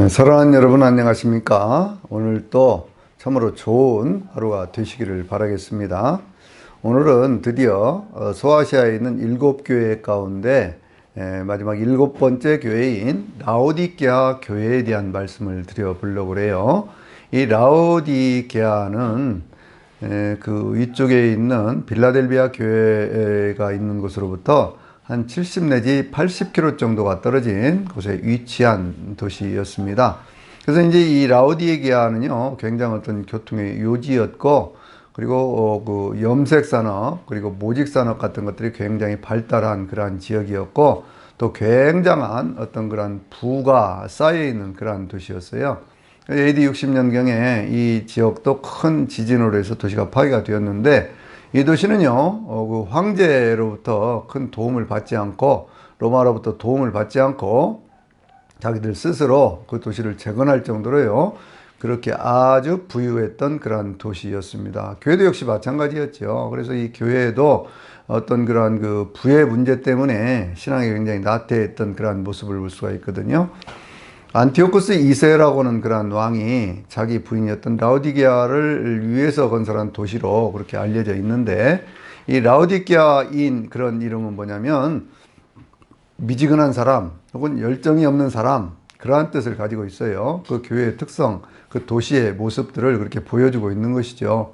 사랑하는 여러분 안녕하십니까? 오늘 또 참으로 좋은 하루가 되시기를 바라겠습니다. 오늘은 드디어 소아시아에 있는 7교회 가운데 마지막 7번째 교회인 라오디게아 교회에 대한 말씀을 드려보려고 해요. 이 라오디게아는 그 위쪽에 있는 빌라델비아 교회가 있는 곳으로부터 한 70 내지 80km 정도가 떨어진 곳에 위치한 도시였습니다. 그래서 이제 이 라오디게아는요, 굉장히 어떤 교통의 요지였고, 그리고 그 염색 산업, 그리고 모직 산업 같은 것들이 굉장히 발달한 그러한 지역이었고, 또 굉장한 어떤 그런 부가 쌓여 있는 그러한 도시였어요. AD 60년경에 이 지역도 큰 지진으로 해서 도시가 파괴가 되었는데, 이 도시는요, 그 황제로부터 큰 도움을 받지 않고, 로마로부터 도움을 받지 않고, 자기들 스스로 그 도시를 재건할 정도로요, 그렇게 아주 부유했던 그런 도시였습니다. 교회도 역시 마찬가지였죠. 그래서 이 교회에도 어떤 그런 그 부의 문제 때문에 신앙이 굉장히 나태했던 그런 모습을 볼 수가 있거든요. 안티오쿠스 2세라고는 그런 왕이 자기 부인이었던 라오디게아를 위해서 건설한 도시로 그렇게 알려져 있는데, 이 라오디게아인 그런 이름은 뭐냐면 미지근한 사람 혹은 열정이 없는 사람, 그러한 뜻을 가지고 있어요. 그 교회의 특성, 그 도시의 모습들을 그렇게 보여주고 있는 것이죠.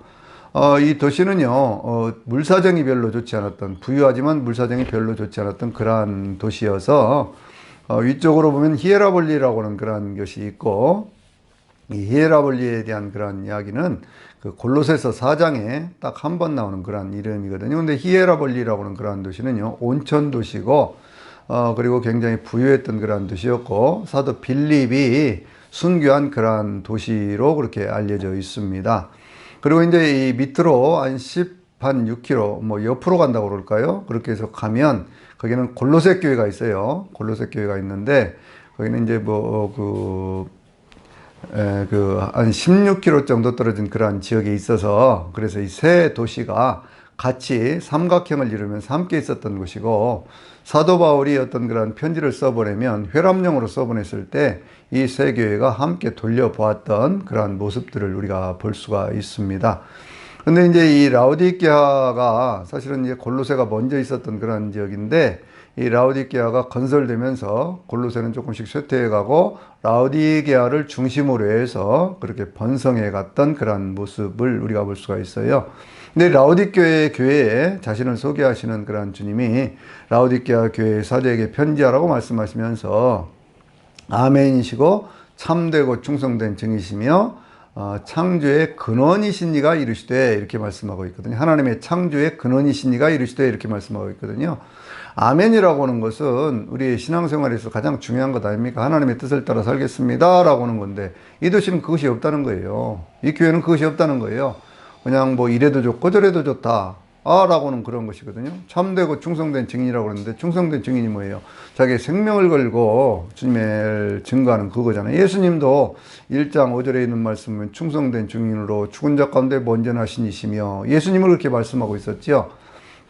이 도시는요, 물사정이 별로 좋지 않았던, 부유하지만 물사정이 별로 좋지 않았던 그러한 도시여서 위쪽으로 보면 히에라볼리라고 하는 그런 것이 있고, 이 히에라볼리에 대한 그런 이야기는 그 골로새서 4장에 딱 한 번 나오는 그런 이름이거든요. 근데 히에라볼리라고 하는 그런 도시는요, 온천 도시고, 그리고 굉장히 부유했던 그런 도시였고, 사도 빌립이 순교한 그런 도시로 그렇게 알려져 있습니다. 그리고 이제 이 밑으로 한 6km, 뭐 옆으로 간다고 그럴까요? 그렇게 해서 가면, 거기는 골로새 교회가 있어요. 골로새 교회가 있는데, 거기는 이제 한 16km 정도 떨어진 그러한 지역에 있어서, 그래서 이 세 도시가 같이 삼각형을 이루면서 함께 있었던 곳이고, 사도 바울이 어떤 그런 편지를 써보내면 회람용으로 써보냈을 때 이 세 교회가 함께 돌려보았던 그러한 모습들을 우리가 볼 수가 있습니다. 근데 이제 이 라오디게아가 사실은 이제 골로새가 먼저 있었던 그런 지역인데, 이 라오디게아가 건설되면서 골로새는 조금씩 쇠퇴해가고 라오디게아를 중심으로 해서 그렇게 번성해 갔던 그런 모습을 우리가 볼 수가 있어요. 근데 라오디게아 교회에 자신을 소개하시는 그런 주님이 라오디게아 교회 사도에게 편지하라고 말씀하시면서 아멘이시고 참되고 충성된 증이시며 창조의 근원이신 이가 이르시되, 이렇게 말씀하고 있거든요. 하나님의 창조의 근원이신 이가 이르시되, 이렇게 말씀하고 있거든요. 아멘이라고 하는 것은 우리의 신앙생활에서 가장 중요한 것 아닙니까? 하나님의 뜻을 따라 살겠습니다 라고 하는 건데, 이 도시는 그것이 없다는 거예요. 이 교회는 그것이 없다는 거예요. 그냥 뭐 이래도 좋고 저래도 좋다 라고는 그런 것이거든요. 참되고 충성된 증인이라고 그러는데, 충성된 증인이 뭐예요? 자기의 생명을 걸고 주님을 증거하는 그거잖아요. 예수님도 1장 5절에 있는 말씀은 충성된 증인으로 죽은 자 가운데 먼저 나신 이시며, 예수님을 그렇게 말씀하고 있었죠.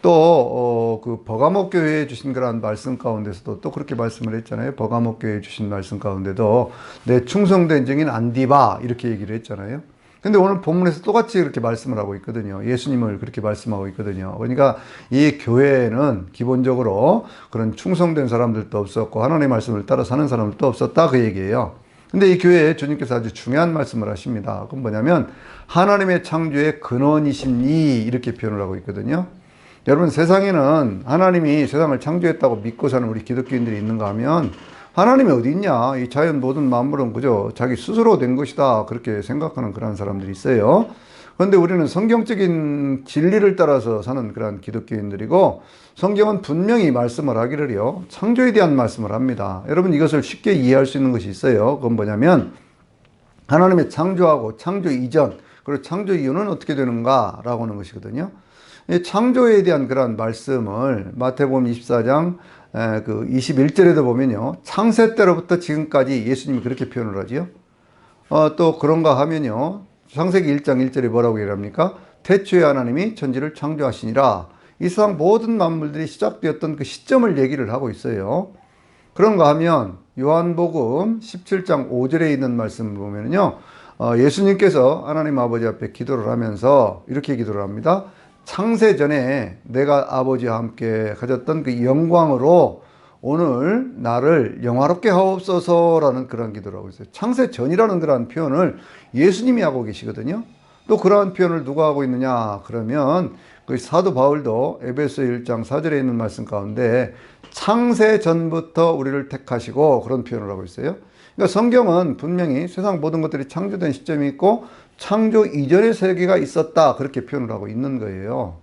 또 그 버가모 교회에 주신 그런 말씀 가운데서도 또 그렇게 말씀을 했잖아요. 버가모 교회에 주신 말씀 가운데도 내 충성된 증인 안디바, 이렇게 얘기를 했잖아요. 근데 오늘 본문에서 똑같이 그렇게 말씀을 하고 있거든요. 예수님을 그렇게 말씀하고 있거든요. 그러니까 이 교회에는 기본적으로 그런 충성된 사람들도 없었고 하나님의 말씀을 따라 사는 사람들도 없었다, 그 얘기예요. 근데 이 교회에 주님께서 아주 중요한 말씀을 하십니다. 그건 뭐냐면 하나님의 창조의 근원이신 이, 이렇게 표현을 하고 있거든요. 여러분, 세상에는 하나님이 세상을 창조했다고 믿고 사는 우리 기독교인들이 있는가 하면, 하나님이 어디 있냐, 이 자연 모든 만물은 그저 자기 스스로 된 것이다, 그렇게 생각하는 그런 사람들이 있어요. 그런데 우리는 성경적인 진리를 따라서 사는 그런 기독교인들이고, 성경은 분명히 말씀을 하기를요, 창조에 대한 말씀을 합니다. 여러분, 이것을 쉽게 이해할 수 있는 것이 있어요. 그건 뭐냐면 하나님의 창조하고 창조 이전, 그리고 창조 이후는 어떻게 되는가 라고 하는 것이거든요. 이 창조에 대한 그런 말씀을 마태복음 24장 그 21절에도 보면요, 창세 때로부터 지금까지 예수님이 그렇게 표현을 하지요. 또 그런가 하면요, 창세기 1장 1절에 뭐라고 얘기합니까? 태초에 하나님이 천지를 창조하시니라. 이 세상 모든 만물들이 시작되었던 그 시점을 얘기를 하고 있어요. 그런가 하면 요한복음 17장 5절에 있는 말씀을 보면요. 예수님께서 하나님 아버지 앞에 기도를 하면서 이렇게 기도를 합니다. 창세 전에 내가 아버지와 함께 가졌던 그 영광으로 오늘 나를 영화롭게 하옵소서라는 그런 기도를 하고 있어요. 창세 전이라는 그런 표현을 예수님이 하고 계시거든요. 또 그러한 표현을 누가 하고 있느냐 그러면 그 사도 바울도 에베소 1장 4절에 있는 말씀 가운데 창세 전부터 우리를 택하시고 그런 표현을 하고 있어요. 그러니까 성경은 분명히 세상 모든 것들이 창조된 시점이 있고 창조 이전의 세계가 있었다 그렇게 표현을 하고 있는 거예요.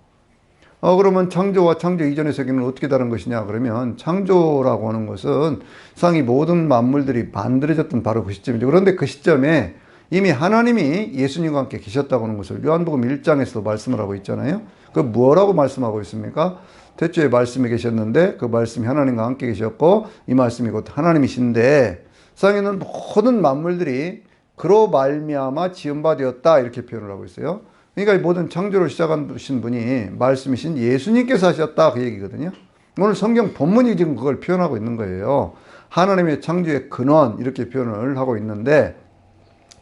그러면 창조와 창조 이전의 세계는 어떻게 다른 것이냐 그러면 창조라고 하는 것은 세상의 모든 만물들이 만들어졌던 바로 그 시점이죠. 그런데 그 시점에 이미 하나님이 예수님과 함께 계셨다고 하는 것을 요한복음 1장에서도 말씀을 하고 있잖아요. 그 뭐라고 말씀하고 있습니까? 태초에 말씀이 계셨는데 그 말씀이 하나님과 함께 계셨고 이 말씀이 곧 하나님이신데 세상에 있는 모든 만물들이 그로 말미암아 지은 바 되었다 이렇게 표현을 하고 있어요. 그러니까 이 모든 창조를 시작하신 분이 말씀이신 예수님께서 하셨다 그 얘기거든요. 오늘 성경 본문이 지금 그걸 표현하고 있는 거예요. 하나님의 창조의 근원 이렇게 표현을 하고 있는데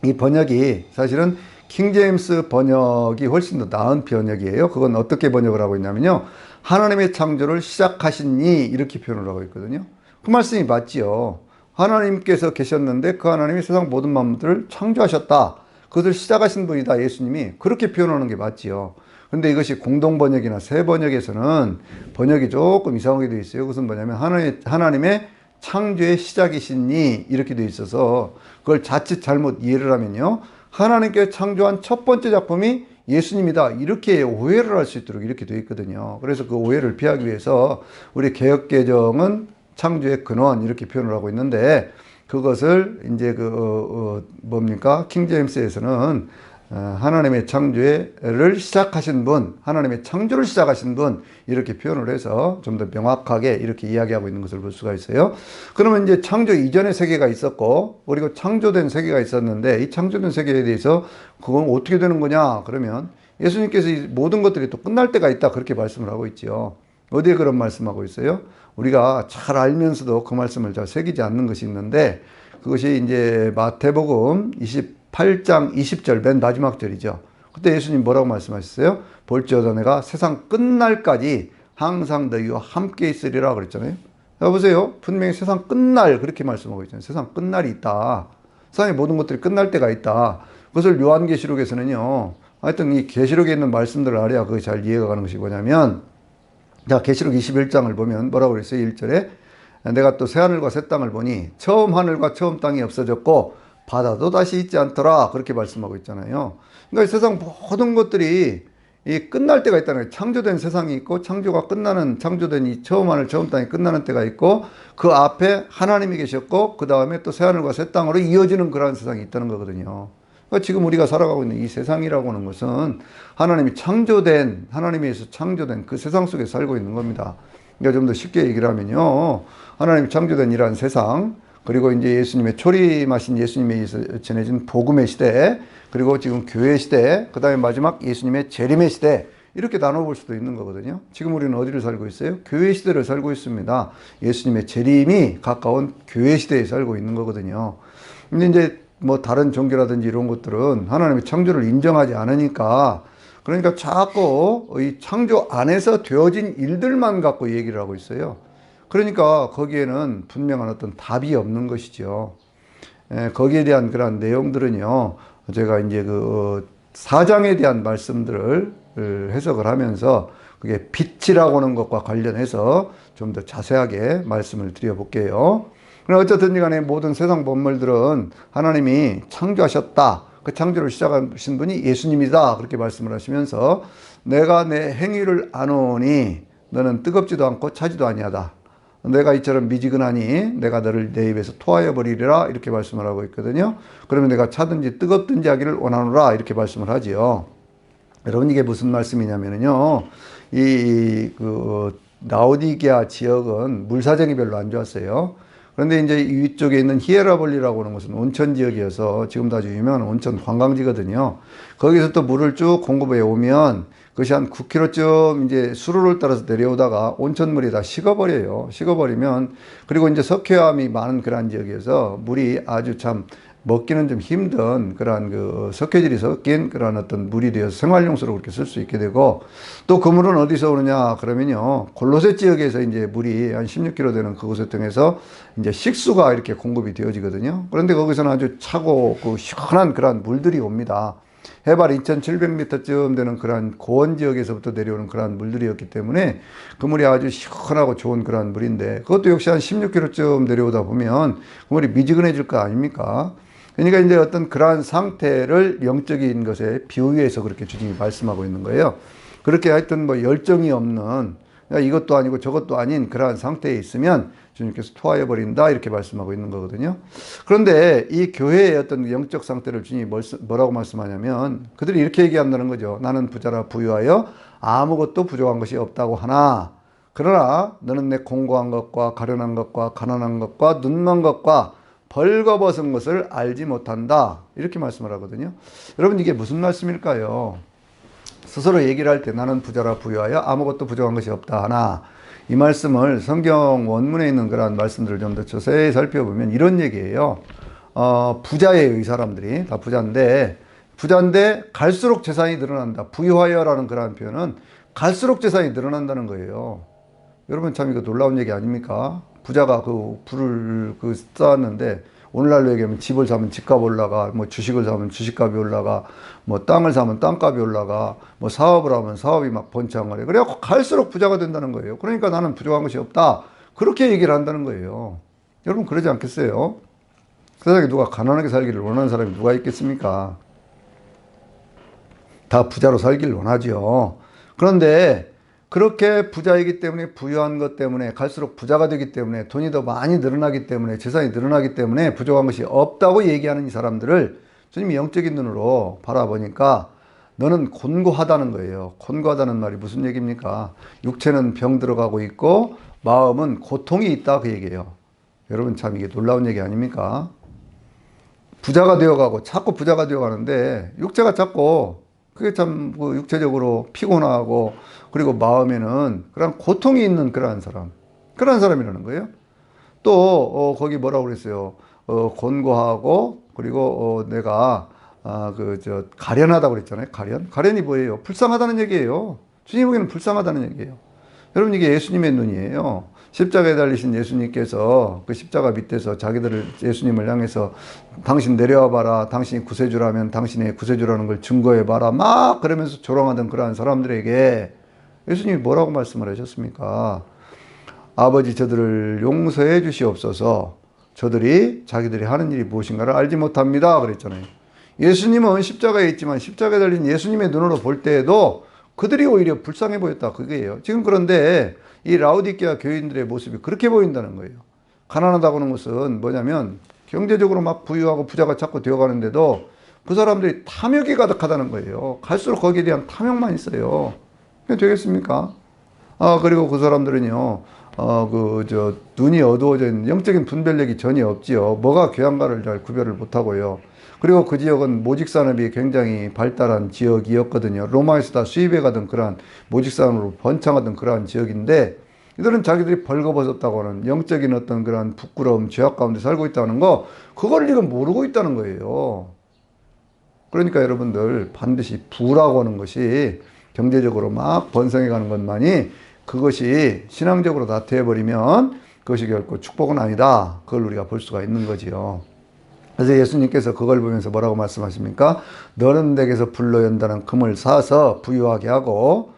이 번역이 사실은 킹제임스 번역이 훨씬 더 나은 번역이에요. 그건 어떻게 번역을 하고 있냐면요. 하나님의 창조를 시작하시니 이렇게 표현을 하고 있거든요. 그 말씀이 맞지요. 하나님께서 계셨는데 그 하나님이 세상 모든 만물들을 창조하셨다. 그것을 시작하신 분이다. 예수님이 그렇게 표현하는 게 맞지요. 근데 이것이 공동 번역이나 새 번역에서는 번역이 조금 이상하게 되어 있어요. 그것은 뭐냐면 하나님의 창조의 시작이시니 이렇게 되어 있어서 그걸 자칫 잘못 이해를 하면요. 하나님께 창조한 첫 번째 작품이 예수님이다. 이렇게 오해를 할 수 있도록 이렇게 되어 있거든요. 그래서 그 오해를 피하기 위해서 우리 개역개정은 창조의 근원 이렇게 표현을 하고 있는데 그것을 이제 뭡니까? 킹제임스에서는 하나님의 창조를 시작하신 분, 하나님의 창조를 시작하신 분 이렇게 표현을 해서 좀 더 명확하게 이렇게 이야기하고 있는 것을 볼 수가 있어요. 그러면 이제 창조 이전의 세계가 있었고 그리고 창조된 세계가 있었는데 이 창조된 세계에 대해서 그건 어떻게 되는 거냐? 그러면 예수님께서 이 모든 것들이 또 끝날 때가 있다 그렇게 말씀을 하고 있죠. 어디에 그런 말씀하고 있어요? 우리가 잘 알면서도 그 말씀을 잘 새기지 않는 것이 있는데 그것이 이제 마태복음 28장 20절 맨 마지막 절이죠. 그때 예수님 뭐라고 말씀하셨어요? 볼지어다 내가 세상 끝날까지 항상 너희와 함께 있으리라 그랬잖아요. 자 보세요. 분명히 세상 끝날 그렇게 말씀하고 있잖아요. 세상 끝날이 있다. 세상의 모든 것들이 끝날 때가 있다. 그것을 요한계시록에서는요. 하여튼 이 계시록에 있는 말씀들을 알아야 그게 잘 이해가 가는 것이 뭐냐면 자, 계시록 21장을 보면 뭐라고 그랬어요? 1절에 내가 또 새하늘과 새 땅을 보니 처음 하늘과 처음 땅이 없어졌고 바다도 다시 있지 않더라 그렇게 말씀하고 있잖아요. 그러니까 세상 모든 것들이 이 끝날 때가 있다는 거예요. 창조된 세상이 있고 창조가 끝나는 창조된 이 처음 하늘 처음 땅이 끝나는 때가 있고 그 앞에 하나님이 계셨고 그 다음에 또 새하늘과 새 땅으로 이어지는 그러한 세상이 있다는 거거든요. 그러니까 지금 우리가 살아가고 있는 이 세상이라고 하는 것은 하나님이 창조된, 하나님에 의해서 창조된 그 세상 속에 살고 있는 겁니다. 그러니까 좀 더 쉽게 얘기를 하면요. 하나님이 창조된 이러한 세상, 그리고 이제 예수님의 초림하신 예수님에 의해서 전해진 복음의 시대, 그리고 지금 교회 시대, 그 다음에 마지막 예수님의 재림의 시대, 이렇게 나눠볼 수도 있는 거거든요. 지금 우리는 어디를 살고 있어요? 교회 시대를 살고 있습니다. 예수님의 재림이 가까운 교회 시대에 살고 있는 거거든요. 근데 이제 뭐 다른 종교라든지 이런 것들은 하나님의 창조를 인정하지 않으니까 그러니까 자꾸 이 창조 안에서 되어진 일들만 갖고 얘기를 하고 있어요. 그러니까 거기에는 분명한 어떤 답이 없는 것이죠. 거기에 대한 그런 내용들은요. 제가 이제 그 사장에 대한 말씀들을 해석을 하면서 그게 빛이라고 하는 것과 관련해서 좀 더 자세하게 말씀을 드려볼게요. 그러나 어쨌든 간에 모든 세상 만물들은 하나님이 창조하셨다. 그 창조를 시작하신 분이 예수님이다. 그렇게 말씀을 하시면서 내가 내 행위를 아노니 너는 뜨겁지도 않고 차지도 아니하다. 내가 이처럼 미지근하니 내가 너를 내 입에서 토하여 버리리라. 이렇게 말씀을 하고 있거든요. 그러면 내가 차든지 뜨겁든지 하기를 원하노라. 이렇게 말씀을 하지요. 여러분 이게 무슨 말씀이냐면요. 라오디게아 지역은 물 사정이 별로 안 좋았어요. 그런데 이제 위쪽에 있는 히에라볼리라고 하는 것은 온천 지역이어서 지금도 아주 유명한 온천 관광지거든요. 거기서 또 물을 쭉 공급해 오면 그것이 한 9km쯤 이제 수로를 따라서 내려오다가 온천물이 다 식어버려요. 식어버리면, 그리고 이제 석회암이 많은 그러한 지역에서 물이 아주 참 먹기는 좀 힘든 그러한 그 석회질이 섞인 그러한 어떤 물이 되어서 생활용수로 그렇게 쓸 수 있게 되고, 또 그 물은 어디서 오느냐 그러면요, 골로새 지역에서 이제 물이 한 16km 되는 그곳을 통해서 이제 식수가 이렇게 공급이 되어지거든요. 그런데 거기서는 아주 차고 그 시원한 그러한 물들이 옵니다. 해발 2,700m쯤 되는 그러한 고원 지역에서부터 내려오는 그러한 물들이었기 때문에 그 물이 아주 시원하고 좋은 그러한 물인데, 그것도 역시 한 16km쯤 내려오다 보면 그 물이 미지근해질 거 아닙니까? 그러니까 이제 어떤 그러한 상태를 영적인 것에 비유해서 그렇게 주님이 말씀하고 있는 거예요. 그렇게 하여튼 뭐 열정이 없는, 이것도 아니고 저것도 아닌 그러한 상태에 있으면 주님께서 토하여 버린다, 이렇게 말씀하고 있는 거거든요. 그런데 이 교회의 어떤 영적 상태를 주님이 뭐라고 말씀하냐면, 그들이 이렇게 얘기한다는 거죠. 나는 부자라 부유하여 아무것도 부족한 것이 없다고 하나, 그러나 너는 내 공고한 것과 가련한 것과 가난한 것과 눈먼 것과 벌거벗은 것을 알지 못한다, 이렇게 말씀을 하거든요. 여러분, 이게 무슨 말씀일까요? 스스로 얘기를 할 때 나는 부자라 부유하여 아무것도 부족한 것이 없다 하나, 이 말씀을 성경 원문에 있는 그러한 말씀들을 좀 더 자세히 살펴보면 이런 얘기예요. 부자예요. 이 사람들이 다 부자인데 갈수록 재산이 늘어난다. 부유하여라는 그러한 표현은 갈수록 재산이 늘어난다는 거예요. 여러분, 참 이거 놀라운 얘기 아닙니까? 부자가 그 부를 쌓았는데, 오늘날로 얘기하면 집을 사면 집값 올라가, 뭐 주식을 사면 주식값이 올라가, 뭐 땅을 사면 땅값이 올라가, 뭐 사업을 하면 사업이 막 번창을 해. 그래갖고 갈수록 부자가 된다는 거예요. 그러니까 나는 부족한 것이 없다, 그렇게 얘기를 한다는 거예요. 여러분, 그러지 않겠어요? 세상에 누가 가난하게 살기를 원하는 사람이 누가 있겠습니까? 다 부자로 살기를 원하죠. 그런데 그렇게 부자이기 때문에, 부유한 것 때문에, 갈수록 부자가 되기 때문에, 돈이 더 많이 늘어나기 때문에, 재산이 늘어나기 때문에 부족한 것이 없다고 얘기하는 이 사람들을 주님이 영적인 눈으로 바라보니까 너는 곤고하다는 거예요. 곤고하다는 말이 무슨 얘기입니까? 육체는 병 들어가고 있고 마음은 고통이 있다, 그 얘기예요. 여러분, 참 이게 놀라운 얘기 아닙니까? 부자가 되어가고 자꾸 부자가 되어가는데 육체가 자꾸, 그게 참 육체적으로 피곤하고, 그리고 마음에는 그런 고통이 있는 그러한 사람이라는 거예요. 또 거기 뭐라고 그랬어요? 곤고하고, 그리고 내가 가련하다고 그랬잖아요. 가련이 뭐예요? 불쌍하다는 얘기예요. 주님 보기에는 불쌍하다는 얘기예요. 여러분, 이게 예수님의 눈이에요. 십자가에 달리신 예수님께서 그 십자가 밑에서 예수님을 향해서 당신 내려와 봐라, 당신이 구세주라면 당신의 구세주라는 걸 증거해 봐라, 막 그러면서 조롱하던 그러한 사람들에게 예수님이 뭐라고 말씀을 하셨습니까? 아버지, 저들을 용서해 주시옵소서. 저들이 자기들이 하는 일이 무엇인가를 알지 못합니다, 그랬잖아요. 예수님은 십자가에 있지만 십자가에 달린 예수님의 눈으로 볼 때에도 그들이 오히려 불쌍해 보였다, 그게요. 지금 그런데 이 라오디게아 교인들의 모습이 그렇게 보인다는 거예요. 가난하다고 하는 것은 뭐냐면 경제적으로 막 부유하고 부자가 자꾸 되어가는데도 그 사람들이 탐욕이 가득하다는 거예요. 갈수록 거기에 대한 탐욕만 있어요. 그게 되겠습니까? 그리고 그 사람들은요, 눈이 어두워져 있는, 영적인 분별력이 전혀 없지요. 뭐가 귀한가를 잘 구별을 못하고요. 그리고 그 지역은 모직산업이 굉장히 발달한 지역이었거든요. 로마에서 다 수입해 가던 그러한 모직산업으로 번창하던 그러한 지역인데, 이들은 자기들이 벌거벗었다고 하는 영적인 어떤 그러한 부끄러움, 죄악 가운데 살고 있다는 거, 그걸 지금 모르고 있다는 거예요. 그러니까 여러분들, 반드시 부라고 하는 것이 경제적으로 막 번성해 가는 것만이, 그것이 신앙적으로 나태해버리면 그것이 결코 축복은 아니다, 그걸 우리가 볼 수가 있는 거지요. 그래서 예수님께서 그걸 보면서 뭐라고 말씀하십니까? 너는 내게서 불로 연단한 금을 사서 부유하게 하고,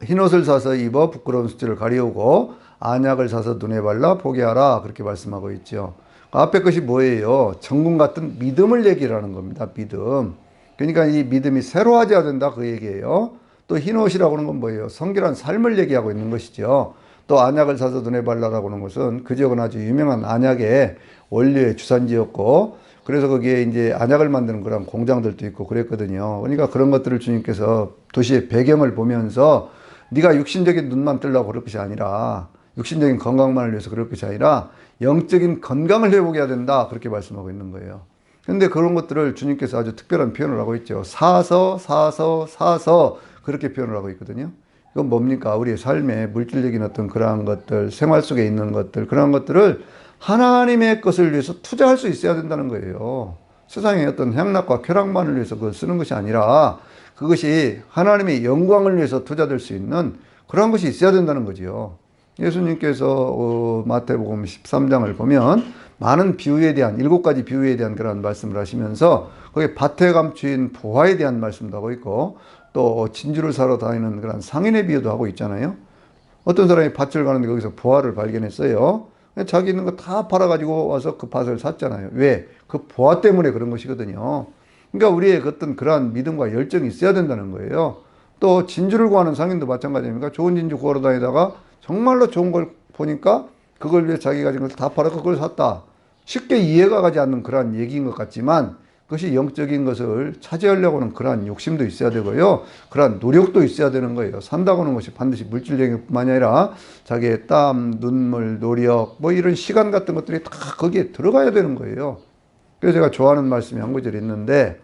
흰옷을 사서 입어 부끄러운 수치를 가리우고, 안약을 사서 눈에 발라 보게 하라, 그렇게 말씀하고 있죠. 앞에 것이 뭐예요? 정금 같은 믿음을 얘기를 하는 겁니다. 믿음. 그러니까 이 믿음이 새로워져야 된다, 그 얘기예요. 또 흰옷이라고 하는 건 뭐예요? 성결한 삶을 얘기하고 있는 것이죠. 또 안약을 사서 눈에 발라라고 하는 것은 그 지역은 아주 유명한 안약의 원료의 주산지였고, 그래서 거기에 이제 안약을 만드는 그런 공장들도 있고 그랬거든요. 그러니까 그런 것들을 주님께서 도시의 배경을 보면서 네가 육신적인 눈만 뜨려고 그럴 것이 아니라 육신적인 건강만을 위해서 그럴 것이 아니라 영적인 건강을 회복해야 된다. 그렇게 말씀하고 있는 거예요. 그런데 그런 것들을 주님께서 아주 특별한 표현을 하고 있죠. 사서 그렇게 표현을 하고 있거든요. 이건 뭡니까? 우리의 삶에 물질적인 어떤 그러한 것들, 생활 속에 있는 것들, 그러한 것들을 하나님의 것을 위해서 투자할 수 있어야 된다는 거예요. 세상의 어떤 향락과 쾌락만을 위해서 그걸 쓰는 것이 아니라 그것이 하나님의 영광을 위해서 투자될 수 있는 그런 것이 있어야 된다는 거지요. 예수님께서 마태복음 13장을 보면 많은 비유에 대한 7가지 비유에 대한 그런 말씀을 하시면서 거기에 밭에 감추인 보화에 대한 말씀도 하고 있고 또 진주를 사러 다니는 그런 상인의 비유도 하고 있잖아요. 어떤 사람이 밭을 가는데 거기서 보화를 발견했어요. 자기 있는 거 다 팔아가지고 와서 그 밭을 샀잖아요. 왜? 그 보화 때문에 그런 것이거든요. 그러니까 우리의 어떤 그러한 믿음과 열정이 있어야 된다는 거예요. 또 진주를 구하는 상인도 마찬가지입니다. 좋은 진주 구하러 다니다가 정말로 좋은 걸 보니까 그걸 위해 자기가 가진 것을 다 팔아서 그걸 샀다. 쉽게 이해가 가지 않는 그러한 얘기인 것 같지만 그것이 영적인 것을 차지하려고 하는 그러한 욕심도 있어야 되고요. 그러한 노력도 있어야 되는 거예요. 산다고 하는 것이 반드시 물질적인 뿐만이 아니라 자기의 땀, 눈물, 노력, 뭐 이런 시간 같은 것들이 다 거기에 들어가야 되는 거예요. 그래서 제가 좋아하는 말씀이 한 구절 있는데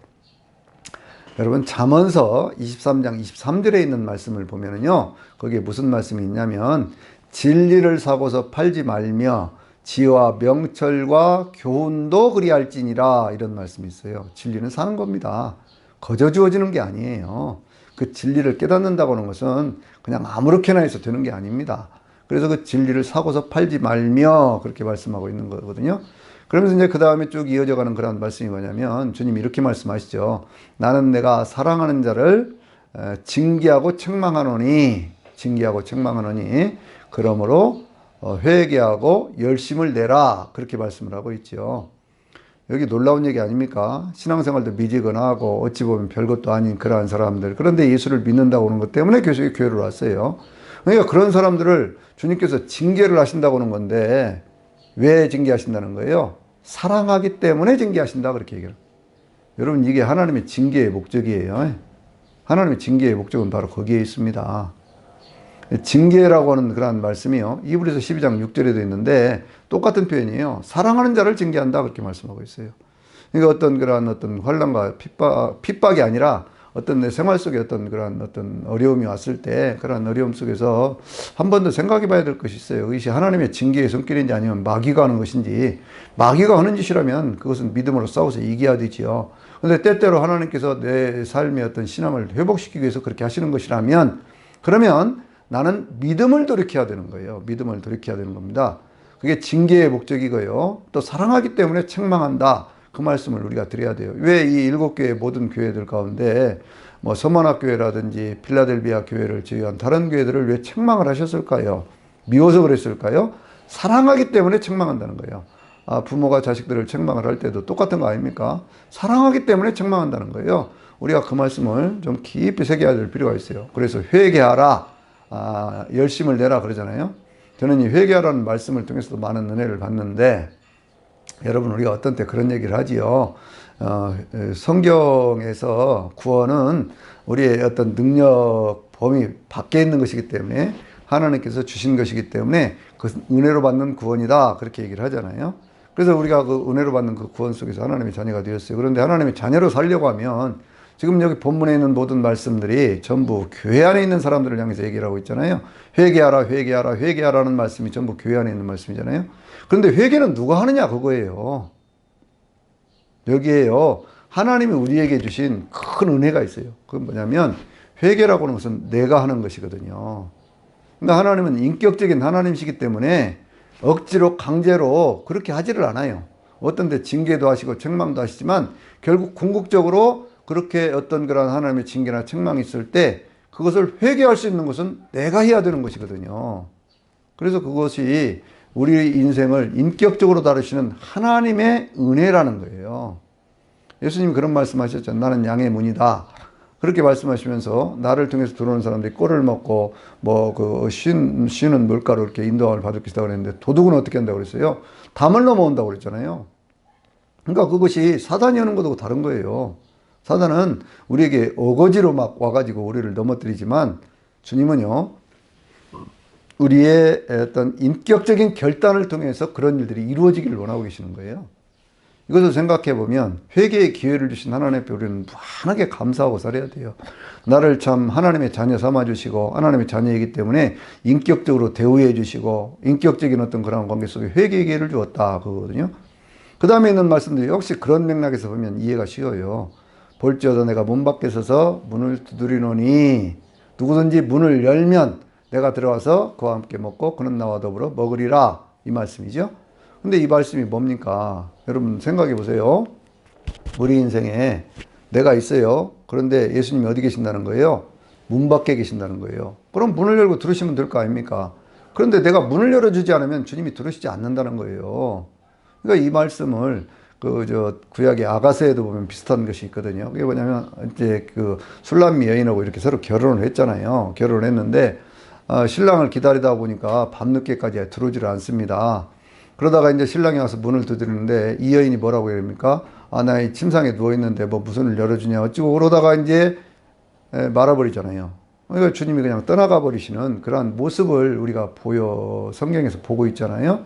여러분 잠언서 23장 23절에 있는 말씀을 보면은요. 거기에 무슨 말씀이 있냐면 진리를 사고서 팔지 말며 지혜와 명철과 교훈도 그리할지니라 이런 말씀이 있어요. 진리는 사는 겁니다. 거저 주어지는 게 아니에요. 그 진리를 깨닫는다고 하는 것은 그냥 아무렇게나 해서 되는 게 아닙니다. 그래서 그 진리를 사고서 팔지 말며 그렇게 말씀하고 있는 거거든요. 그러면서 이제 그 다음에 쭉 이어져 가는 그런 말씀이 뭐냐면 주님이 이렇게 말씀하시죠. 나는 내가 사랑하는 자를 징계하고 책망하노니 그러므로 회개하고 열심을 내라 그렇게 말씀을 하고 있죠. 여기 놀라운 얘기 아닙니까? 신앙생활도 미지근하고 어찌 보면 별것도 아닌 그러한 사람들 그런데 예수를 믿는다고 하는 것 때문에 교회로 왔어요. 그러니까 그런 사람들을 주님께서 징계를 하신다고 하는 건데 왜 징계하신다는 거예요? 사랑하기 때문에 징계하신다 그렇게 얘기해요. 여러분 이게 하나님의 징계의 목적이에요. 하나님의 징계의 목적은 바로 거기에 있습니다. 징계라고 하는 그런 말씀이요. 이브리서 12장 6절에도 있는데 똑같은 표현이에요. 사랑하는 자를 징계한다 그렇게 말씀하고 있어요. 그러니까 어떤 그러한 어떤 환난과 핍박이 아니라 어떤 내 생활 속에 그러한 어떤 어려움이 왔을 때 그런 어려움 속에서 한 번 더 생각해 봐야 될 것이 있어요. 이것이 하나님의 징계의 손길인지 아니면 마귀가 하는 것인지 마귀가 하는 짓이라면 그것은 믿음으로 싸워서 이겨야 되지요. 그런데 때때로 하나님께서 내 삶의 어떤 신앙을 회복시키기 위해서 그렇게 하시는 것이라면 그러면 나는 믿음을 돌이켜야 되는 거예요. 믿음을 돌이켜야 되는 겁니다. 그게 징계의 목적이고요. 또 사랑하기 때문에 책망한다. 그 말씀을 우리가 드려야 돼요. 왜 이 7교회 모든 교회들 가운데 뭐 서머나 교회라든지 필라델비아 교회를 제외한 다른 교회들을 왜 책망을 하셨을까요? 미워서 그랬을까요? 사랑하기 때문에 책망한다는 거예요. 부모가 자식들을 책망을 할 때도 똑같은 거 아닙니까? 사랑하기 때문에 책망한다는 거예요. 우리가 그 말씀을 좀 깊이 새겨야 될 필요가 있어요. 그래서 회개하라. 열심을 내라 그러잖아요. 저는 이 회개하라는 말씀을 통해서도 많은 은혜를 받는데 여러분 우리가 어떤 때 그런 얘기를 하지요. 성경에서 구원은 우리의 어떤 능력 범위 밖에 있는 것이기 때문에 하나님께서 주신 것이기 때문에 그것은 은혜로 받는 구원이다 그렇게 얘기를 하잖아요. 그래서 우리가 그 은혜로 받는 그 구원 속에서 하나님의 자녀가 되었어요. 그런데 하나님의 자녀로 살려고 하면 지금 여기 본문에 있는 모든 말씀들이 전부 교회 안에 있는 사람들을 향해서 얘기를 하고 있잖아요. 회개하라, 회개하라, 회개하라는 말씀이 전부 교회 안에 있는 말씀이잖아요. 그런데 회개는 누가 하느냐 그거예요. 여기에요. 하나님이 우리에게 주신 큰 은혜가 있어요. 그건 뭐냐면 회개라고 하는 것은 내가 하는 것이거든요. 그러니까 하나님은 인격적인 하나님이시기 때문에 억지로 강제로 그렇게 하지를 않아요. 어떤 데 징계도 하시고 책망도 하시지만 결국 궁극적으로 그렇게 어떤 그런 하나님의 징계나 책망이 있을 때 그것을 회개할 수 있는 것은 내가 해야 되는 것이거든요. 그래서 그것이 우리 인생을 인격적으로 다루시는 하나님의 은혜라는 거예요. 예수님이 그런 말씀하셨죠. 나는 양의 문이다. 그렇게 말씀하시면서 나를 통해서 들어오는 사람들이 꼴을 먹고 쉬는 물가로 이렇게 인도함을 받을 것이다 그랬는데 도둑은 어떻게 한다고 그랬어요? 담을 넘어온다고 그랬잖아요. 그러니까 그것이 사단이 하는 것하고 다른 거예요. 사단은 우리에게 어거지로 막 와가지고 우리를 넘어뜨리지만 주님은요 우리의 어떤 인격적인 결단을 통해서 그런 일들이 이루어지기를 원하고 계시는 거예요. 이것을 생각해 보면 회개의 기회를 주신 하나님 앞에 우리는 무한하게 감사하고 살아야 돼요. 나를 참 하나님의 자녀 삼아 주시고 하나님의 자녀이기 때문에 인격적으로 대우해 주시고 인격적인 어떤 그런 관계 속에 회개의 기회를 주었다 그거거든요. 그 다음에 있는 말씀도 역시 그런 맥락에서 보면 이해가 쉬워요. 볼지어다 내가 문 밖에 서서 문을 두드리노니 누구든지 문을 열면 내가 들어와서 그와 함께 먹고 그는 나와 더불어 먹으리라 이 말씀이죠. 근데 이 말씀이 뭡니까? 여러분 생각해 보세요. 우리 인생에 내가 있어요. 그런데 예수님이 어디 계신다는 거예요? 문 밖에 계신다는 거예요. 그럼 문을 열고 들으시면 될 거 아닙니까? 그런데 내가 문을 열어주지 않으면 주님이 들으시지 않는다는 거예요. 그러니까 이 말씀을 구약의 아가서에도 보면 비슷한 것이 있거든요. 그게 뭐냐면 이제 그 술람미 여인하고 이렇게 서로 결혼을 했잖아요. 결혼을 했는데 신랑을 기다리다 보니까 밤늦게까지 들어오지를 않습니다. 그러다가 이제 신랑이 와서 문을 두드리는데 이 여인이 뭐라고 합니까? 나 이 침상에 누워있는데 뭐 무슨을 열어주냐 어찌고 그러다가 이제 말아버리잖아요. 그러니까 주님이 그냥 떠나가 버리시는 그러한 모습을 우리가 성경에서 보고 있잖아요.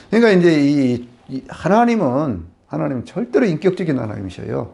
그러니까 이제 이 하나님은 절대로 인격적인 하나님이셔요.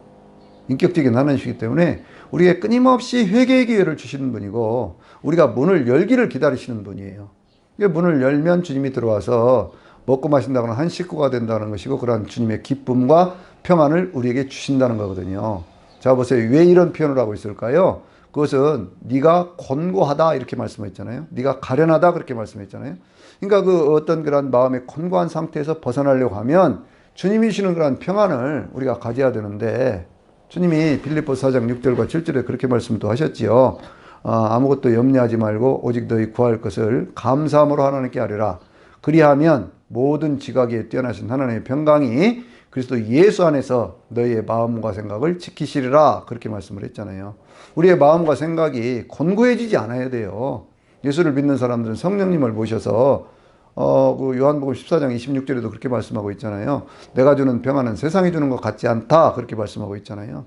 인격적인 하나님이시기 때문에 우리에게 끊임없이 회개의 기회를 주시는 분이고 우리가 문을 열기를 기다리시는 분이에요. 문을 열면 주님이 들어와서 먹고 마신다거나 한 식구가 된다는 것이고 그러한 주님의 기쁨과 평안을 우리에게 주신다는 거거든요. 자 보세요. 왜 이런 표현을 하고 있을까요? 그것은 네가 곤고하다 이렇게 말씀했잖아요. 네가 가련하다 그렇게 말씀했잖아요. 그러니까 그 어떤 그런 마음의 곤고한 상태에서 벗어나려고 하면 주님이 주시는 그런 평안을 우리가 가져야 되는데 주님이 빌립보서 4장 6절과 7절에 그렇게 말씀도 하셨지요. 아무것도 염려하지 말고 오직 너희 구할 것을 감사함으로 하나님께 아뢰라. 그리하면 모든 지각에 뛰어나신 하나님의 평강이 그리스도 예수 안에서 너희의 마음과 생각을 지키시리라 그렇게 말씀을 했잖아요. 우리의 마음과 생각이 곤고해지지 않아야 돼요. 예수를 믿는 사람들은 성령님을 모셔서 그 요한복음 14장 26절에도 그렇게 말씀하고 있잖아요. 내가 주는 평안은 세상이 주는 것 같지 않다 그렇게 말씀하고 있잖아요.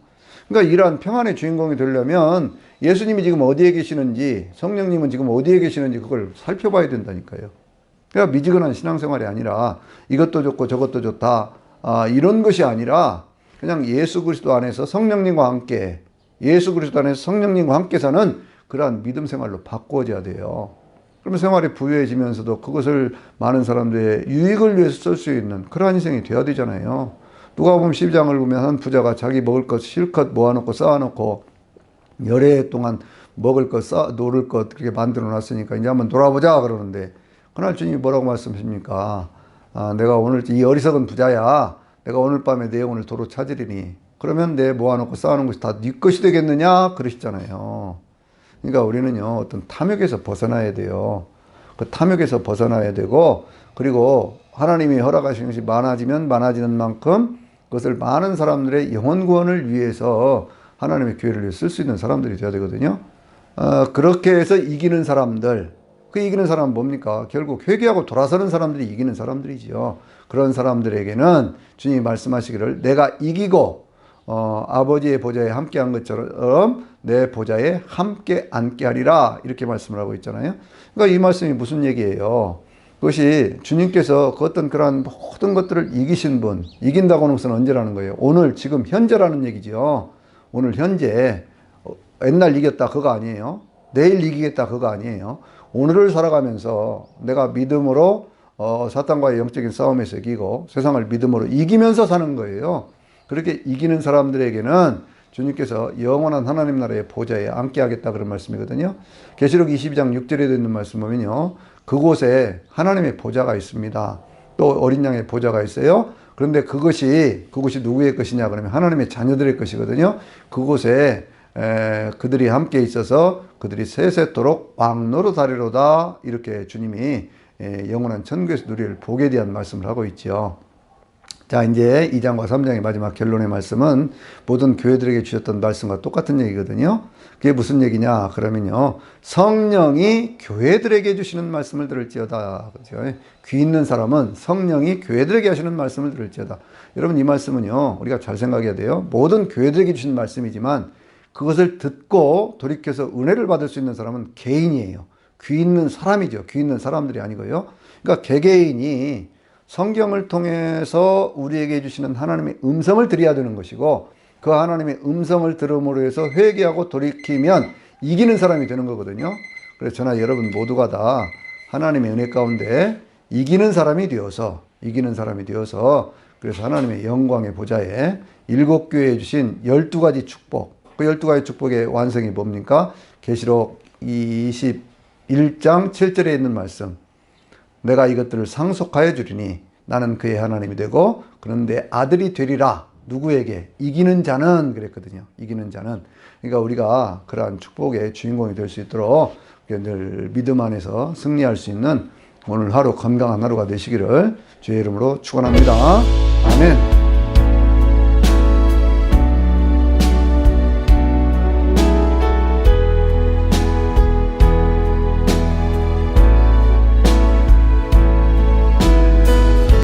그러니까 이러한 평안의 주인공이 되려면 예수님이 지금 어디에 계시는지 성령님은 지금 어디에 계시는지 그걸 살펴봐야 된다니까요. 그러니까 미지근한 신앙생활이 아니라 이것도 좋고 저것도 좋다 이런 것이 아니라 그냥 예수 그리스도 안에서 성령님과 함께 예수 그리스도 안에서 성령님과 함께 사는 그러한 믿음 생활로 바꾸어져야 돼요. 그러면 생활이 부유해지면서도 그것을 많은 사람들의 유익을 위해서 쓸 수 있는 그러한 인생이 돼야 되잖아요. 누가복음 12장을 보면 한 부자가 자기 먹을 것 실컷 모아놓고 쌓아놓고 여러 해 동안 먹을 것 놀을 것 그렇게 만들어 놨으니까 이제 한번 놀아보자 그러는데 그날 주님이 뭐라고 말씀하십니까? 내가 오늘 이 어리석은 부자야. 내가 오늘 밤에 내 영혼을 도로 찾으리니 그러면 내 모아놓고 쌓아놓은 것이 다 네 것이 되겠느냐 그러시잖아요. 그러니까 우리는요 어떤 탐욕에서 벗어나야 돼요. 그 탐욕에서 벗어나야 되고 그리고 하나님이 허락하신 것이 많아지면 많아지는 만큼 그것을 많은 사람들의 영혼 구원을 위해서 하나님의 교회를 위해 쓸 수 있는 사람들이 되어야 되거든요. 그렇게 해서 이기는 사람들, 그 이기는 사람은 뭡니까? 결국 회개하고 돌아서는 사람들이 이기는 사람들이지요. 그런 사람들에게는 주님이 말씀하시기를 내가 이기고 아버지의 보좌에 함께한 것처럼 내 보좌에 함께 앉게 하리라 이렇게 말씀을 하고 있잖아요. 그러니까 이 말씀이 무슨 얘기예요? 그것이 주님께서 그 어떤 그러한 모든 것들을 이기신 분, 이긴다고 하는 것은 언제라는 거예요? 오늘 지금 현재라는 얘기죠. 오늘 현재 옛날 이겼다 그거 아니에요. 내일 이기겠다 그거 아니에요. 오늘을 살아가면서 내가 믿음으로 사탄과의 영적인 싸움에서 이기고 세상을 믿음으로 이기면서 사는 거예요. 그렇게 이기는 사람들에게는 주님께서 영원한 하나님 나라의 보좌에 앉게 하겠다 그런 말씀이거든요. 계시록 22장 6절에 있는 말씀 보면요. 그곳에 하나님의 보좌가 있습니다. 또 어린 양의 보좌가 있어요. 그런데 그것이 누구의 것이냐 그러면 하나님의 자녀들의 것이거든요. 그곳에 그들이 함께 있어서 그들이 세세토록 왕노릇하리로다 이렇게 주님이 영원한 천국에서 누리를 복에 대한 말씀을 하고 있죠. 자 이제 2장과 3장의 마지막 결론의 말씀은 모든 교회들에게 주셨던 말씀과 똑같은 얘기거든요. 그게 무슨 얘기냐 그러면요. 성령이 교회들에게 주시는 말씀을 들을지어다. 그렇죠? 귀 있는 사람은 성령이 교회들에게 하시는 말씀을 들을지어다. 여러분 이 말씀은요. 우리가 잘 생각해야 돼요. 모든 교회들에게 주신 말씀이지만 그것을 듣고 돌이켜서 은혜를 받을 수 있는 사람은 개인이에요. 귀 있는 사람이죠. 귀 있는 사람들이 아니고요. 그러니까 개개인이 성경을 통해서 우리에게 주시는 하나님의 음성을 들어야 되는 것이고, 그 하나님의 음성을 들음으로 해서 회개하고 돌이키면 이기는 사람이 되는 거거든요. 그래서 저나 여러분 모두가 다 하나님의 은혜 가운데 이기는 사람이 되어서 그래서 하나님의 영광의 보좌에 7교회에 주신 12가지 축복, 그 12가지 축복의 완성이 뭡니까? 계시록 21장 7절에 있는 말씀, 내가 이것들을 상속하여 주리니 나는 그의 하나님이 되고 그는 내 아들이 되리라. 누구에게? 이기는 자는 그랬거든요. 이기는 자는. 그러니까 우리가 그러한 축복의 주인공이 될 수 있도록 늘 믿음 안에서 승리할 수 있는 오늘 하루 건강한 하루가 되시기를 주의 이름으로 축원합니다. 아멘.